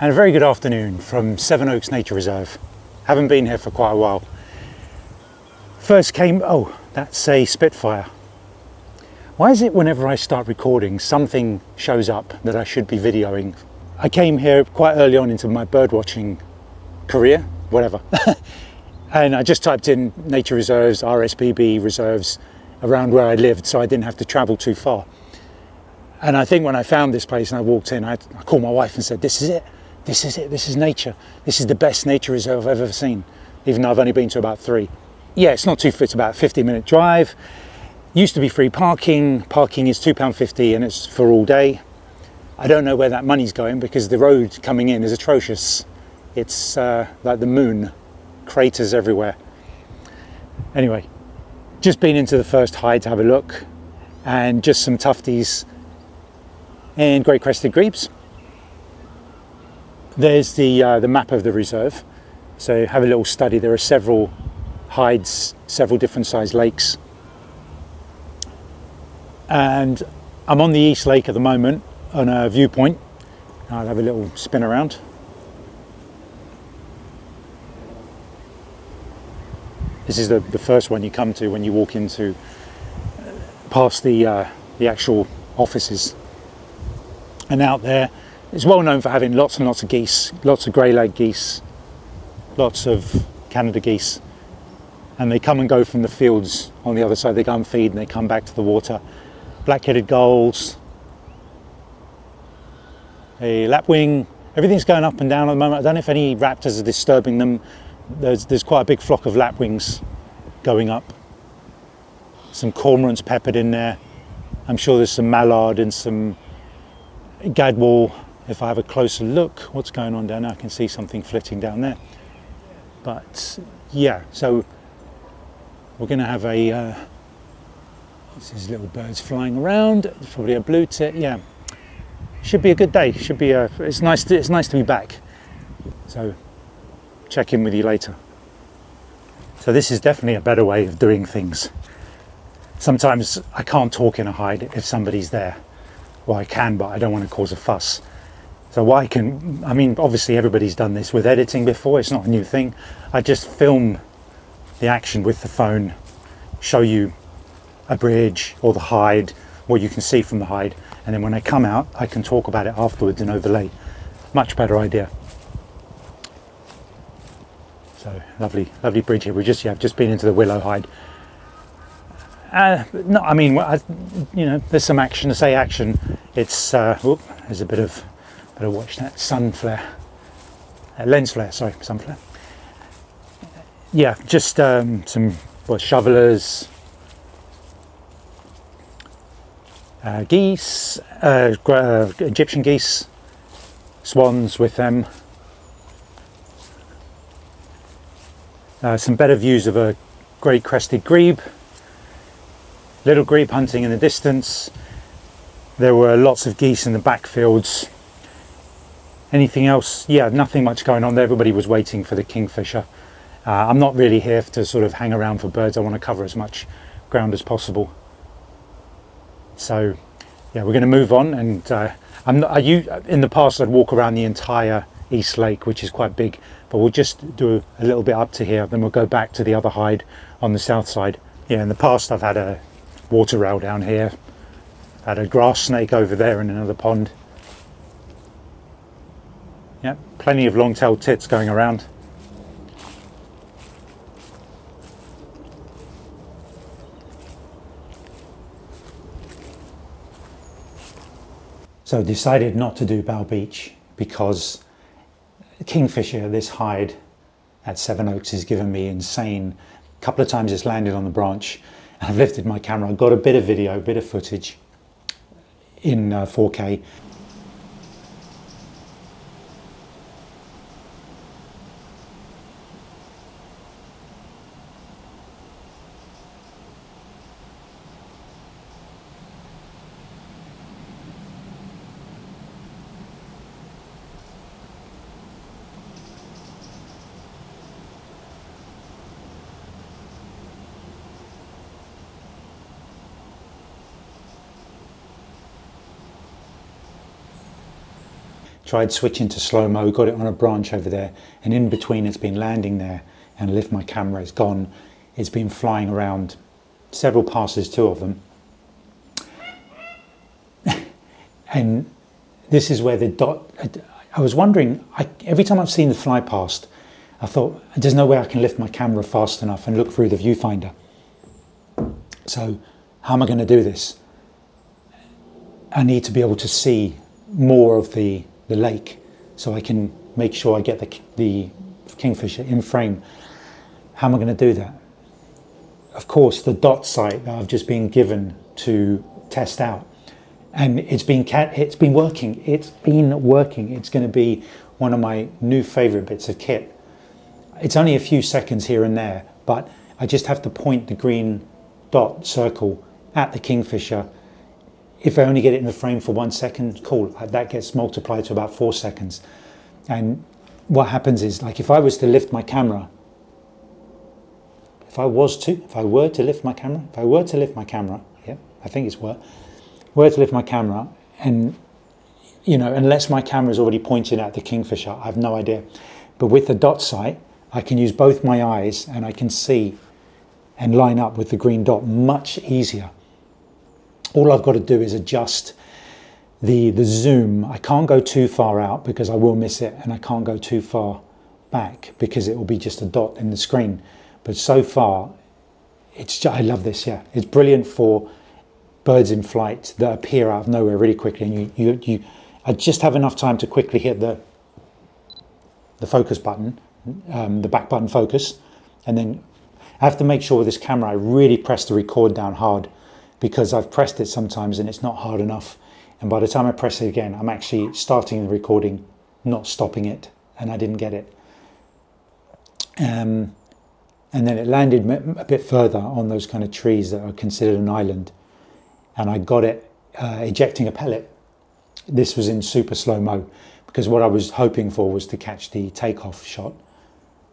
And a very good afternoon from Sevenoaks Nature Reserve. Haven't been here for quite a while. First came, oh, that's a Spitfire. Why is it whenever I start recording, something shows up that I should be videoing? I came here quite early on into my birdwatching career, whatever. And I just typed in nature reserves, RSPB reserves around where I lived, so I didn't have to travel too far. And I think when I found this place and I walked in, I called my wife and said, this is it, this is it, this is nature. This is the best nature reserve I've ever seen, even though I've only been to about 3. Yeah, it's not too far, it's about a 50-minute drive. Used to be free parking. Parking is £2.50 and it's for all day. I don't know where that money's going because the road coming in is atrocious. It's like the moon, craters everywhere. Anyway, just been into the first hide to have a look, and just some tufties and great crested grebes. There's the map of the reserve. So have a little study. There are several hides, several different sized lakes. And I'm on the East Lake at the moment on a viewpoint. I'll have a little spin around. This is the first one you come to when you walk into past the actual offices. And out there, it's well known for having lots and lots of geese, lots of grey-lag geese, lots of Canada geese. And they come and go from the fields on the other side. They go and feed and they come back to the water. Black-headed gulls, a lapwing. Everything's going up and down at the moment. I don't know if any raptors are disturbing them. There's quite a big flock of lapwings going up. Some cormorants peppered in there. I'm sure there's some mallard and some gadwall. If I have a closer look, what's going on down there? I can see something flitting down there. But yeah, so we're going to have a these little birds flying around. It's probably a blue tit. Yeah, should be a good day. Should be a. It's nice to be back. So check in with you later. So this is definitely a better way of doing things. Sometimes I can't talk in a hide if somebody's there. Well, I can, but I don't want to cause a fuss. So what I mean, obviously everybody's done this with editing before. It's not a new thing. I just film the action with the phone, show you a bridge or the hide, what you can see from the hide, and then when I come out, I can talk about it afterwards and overlay. Much better idea. So lovely bridge here. I've just been into the willow hide. No, I mean, you know, there's some action. To say action, it's there's a bit of. Better watch that sun flare, lens flare. Sorry, sun flare. Yeah, just some shovelers, geese, Egyptian geese, swans with them. Some better views of a great crested grebe, little grebe hunting in the distance. There were lots of geese in the backfields. Anything else? Yeah, nothing much going on there. Everybody was waiting for the kingfisher. I'm not really here to sort of hang around for birds. I want to cover as much ground as possible. So yeah, we're going to move on. And in the past I'd walk around the entire East Lake, which is quite big, but we'll just do a little bit up to here, then we'll go back to the other hide on the south side. Yeah, in the past I've had a water rail down here, had a grass snake over there in another pond. Yeah, plenty of long-tailed tits going around. So decided not to do Bow Beach because kingfisher, this hide at Sevenoaks, has given me insane. A couple of times it's landed on the branch and I've lifted my camera. I've got a bit of video, a bit of footage in 4K. tried switching to slow-mo, got it on a branch over there, and in between it's been landing there, and lift my camera, it's gone. It's been flying around, several passes, 2 of them. And this is where the dot, I was wondering, every time I've seen the fly past, I thought, there's no way I can lift my camera fast enough and look through the viewfinder. So how am I going to do this? I need to be able to see more of the lake so I can make sure I get the kingfisher in frame. How am I going to do that? Of course, the dot sight that I've just been given to test out, and it's been working. It's going to be one of my new favorite bits of kit. It's only a few seconds here and there, but I just have to point the green dot circle at the kingfisher. If I only get it in the frame for 1 second, cool. That gets multiplied to about 4 seconds. And what happens is, like, if I was to lift my camera, if I were to lift my camera, yeah, I think it's were to lift my camera, and, you know, unless my camera is already pointed at the kingfisher, I have no idea. But with the dot sight, I can use both my eyes and I can see and line up with the green dot much easier. All I've got to do is adjust the zoom. I can't go too far out because I will miss it, and I can't go too far back because it will be just a dot in the screen. But so far, I love this, yeah. It's brilliant for birds in flight that appear out of nowhere really quickly, and I just have enough time to quickly hit the focus button, the back button focus, and then I have to make sure with this camera I really press the record down hard, because I've pressed it sometimes and it's not hard enough, and by the time I press it again, I'm actually starting the recording, not stopping it, and I didn't get it. And then it landed a bit further on those kind of trees that are considered an island, and I got it ejecting a pellet. This was in super slow-mo, because what I was hoping for was to catch the takeoff shot,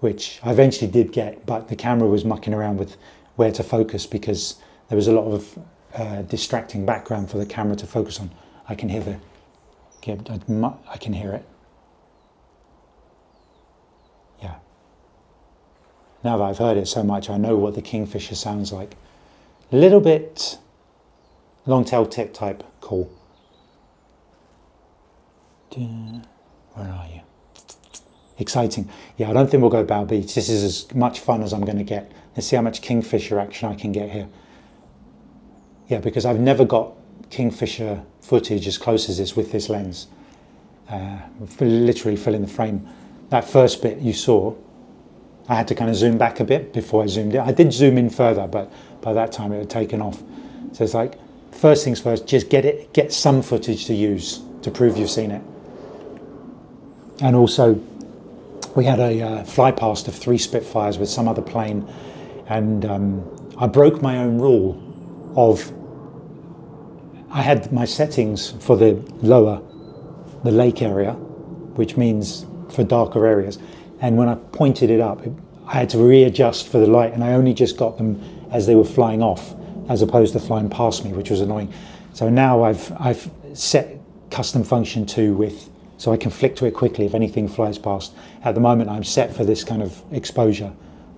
which I eventually did get, but the camera was mucking around with where to focus because there was a lot of distracting background for the camera to focus on. I can hear I can hear it. Yeah. Now that I've heard it so much, I know what the kingfisher sounds like. A little bit long-tail tip type call. Where are you? Exciting. Yeah, I don't think we'll go Bow Beach. This is as much fun as I'm going to get. Let's see how much kingfisher action I can get here. Yeah, because I've never got kingfisher footage as close as this with this lens. Literally filling the frame. That first bit you saw, I had to kind of zoom back a bit before I zoomed in. I did zoom in further, but by that time it had taken off. So it's like, first things first, just get some footage to use to prove you've seen it. And also, we had a fly past of 3 Spitfires with some other plane, and I broke my own rule of, I had my settings for the lake area, which means for darker areas, and when I pointed it up, I had to readjust for the light, and I only just got them as they were flying off, as opposed to flying past me, which was annoying. So now I've set custom function 2 so I can flick to it quickly if anything flies past. At the moment, I'm set for this kind of exposure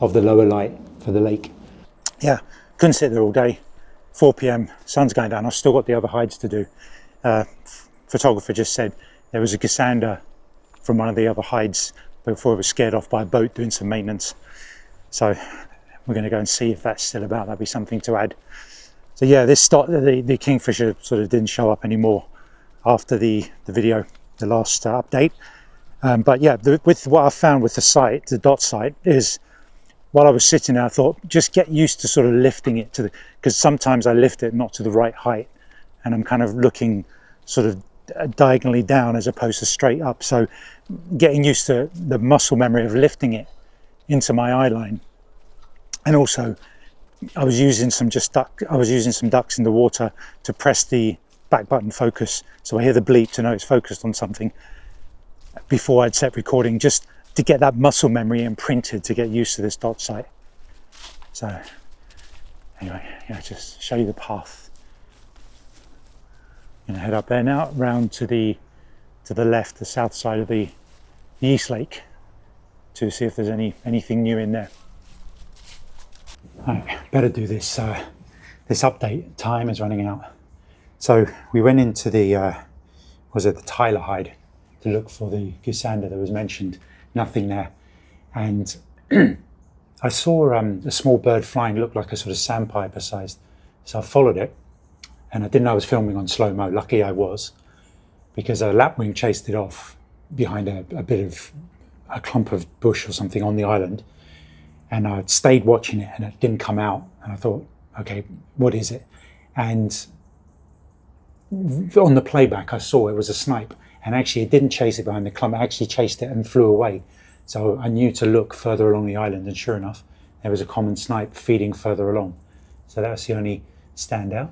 of the lower light for the lake. Yeah, couldn't sit there all day. 4 p.m, sun's going down. I've still got the other hides to do. Photographer just said there was a Gassander from one of the other hides before it was scared off by a boat doing some maintenance. So we're going to go and see if that's still about. That'd be something to add. So yeah, the kingfisher sort of didn't show up anymore after the video, the last update. But yeah, with what I found with the dot sight is, while I was sitting there, I thought, just get used to sort of lifting it because sometimes I lift it not to the right height, and I'm kind of looking sort of diagonally down as opposed to straight up. So getting used to the muscle memory of lifting it into my eye line. And also, I was using some ducks in the water to press the back button focus, so I hear the bleep to know it's focused on something before I'd set recording, just to get that muscle memory imprinted to get used to this dot sight. So anyway, yeah, just show you the path. I'm gonna head up there now, round to the to the left, the south side of the East Lake, to see if there's anything new in there. All right, better do this. This update. Time is running out. So we went into the the Tyler hide to look for the goosander that was mentioned. Nothing there, and I saw a small bird flying, looked like a sort of sandpiper sized. So I followed it, and I didn't know I was filming on slow mo. Luckily I was, because a lapwing chased it off behind a bit of a clump of bush or something on the island, and I stayed watching it, and it didn't come out, and I thought, okay, what is it? And on the playback I saw it was a snipe, and actually it didn't chase it behind the clump, it actually chased it and flew away. So I knew to look further along the island, and sure enough there was a common snipe feeding further along. So that was the only standout.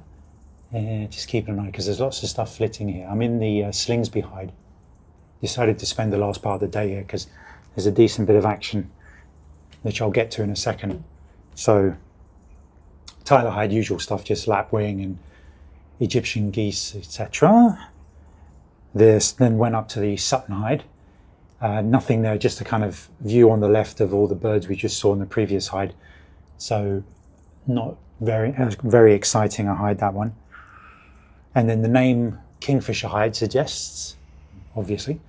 Just keeping an eye, because there's lots of stuff flitting here. I'm in the Slingsby hide. Decided to spend the last part of the day here because there's a decent bit of action, which I'll get to in a second. So Tyler hide, usual stuff, just lapwing and Egyptian geese, etc. This then went up to the Sutton hide. Nothing there, just a kind of view on the left of all the birds we just saw in the previous hide. So not very exciting a hide, that one. And then the name Kingfisher hide suggests, obviously,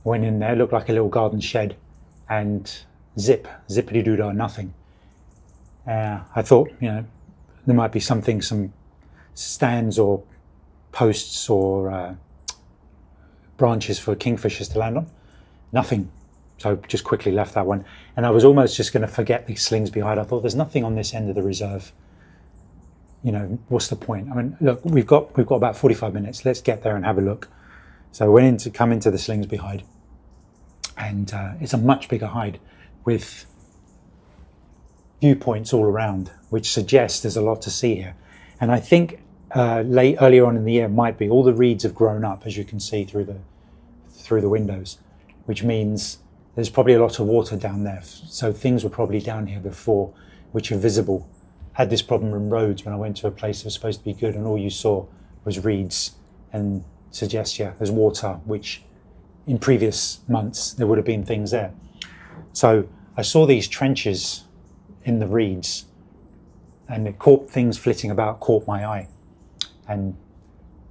went in there, looked like a little garden shed, and zippity-doo-dah, nothing. I thought, there might be something, some stands or posts or branches for kingfishers to land on. Nothing. So just quickly left that one. And I was almost just going to forget the Slingsby hide. I thought, there's nothing on this end of the reserve. What's the point? I mean, look, we've got about 45 minutes. Let's get there and have a look. So I went to come into the Slingsby hide, and it's a much bigger hide with viewpoints all around, which suggests there's a lot to see here. And I think earlier on in the year might be all the reeds have grown up, as you can see through the windows, which means there's probably a lot of water down there. So things were probably down here before, which are visible. Had this problem in roads when I went to a place that was supposed to be good, and all you saw was reeds, and suggests, there's water, which in previous months there would have been things there. So I saw these trenches in the reeds, and it caught things flitting about, caught my eye, and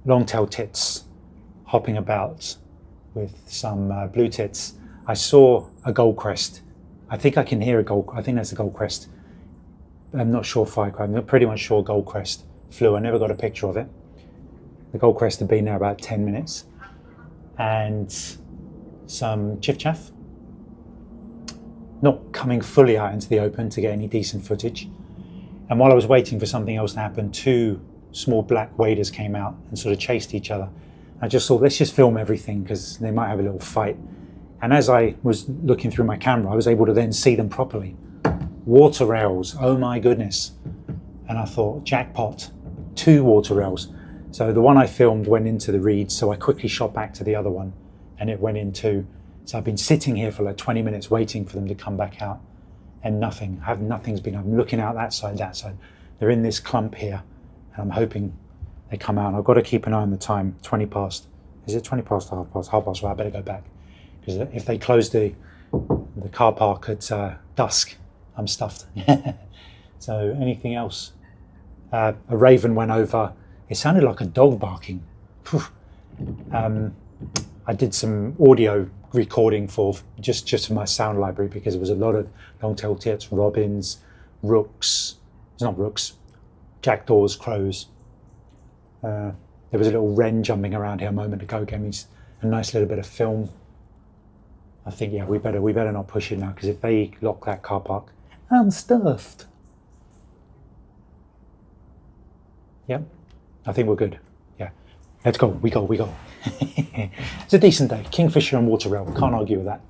long-tailed tits hopping about with some blue tits. I saw a goldcrest. I think I can hear I think that's a goldcrest. I'm not sure firecrest. I'm pretty much sure goldcrest flew. I never got a picture of it. The goldcrest had been there about 10 minutes. And some chiff-chaff. Not coming fully out into the open to get any decent footage. And while I was waiting for something else to happen, two small black waders came out and sort of chased each other. I just thought, let's just film everything because they might have a little fight. And as I was looking through my camera, I was able to then see them properly. Water rails, oh my goodness. And I thought, jackpot, 2 water rails. So the one I filmed went into the reeds, so I quickly shot back to the other one, and it went in too. So I've been sitting here for like 20 minutes waiting for them to come back out, and nothing. I'm looking out that side. They're in this clump here, and I'm hoping they come out. And I've got to keep an eye on the time, 20 past. Is it 20 past or half past? Half past, well, I better go back. Because if they close the car park at dusk, I'm stuffed. So anything else? A raven went over. It sounded like a dog barking. I did some audio recording for just for my sound library, because there was a lot of long-tailed tits, robins, rooks. It's not rooks, jackdaws, crows. There was a little wren jumping around here a moment ago. Gave me a nice little bit of film. I think we better not push it now, because if they lock that car park, I'm stuffed. Yep, I think we're good. Yeah, let's go. We go. It's a decent day. Kingfisher and water rail. Can't argue with that.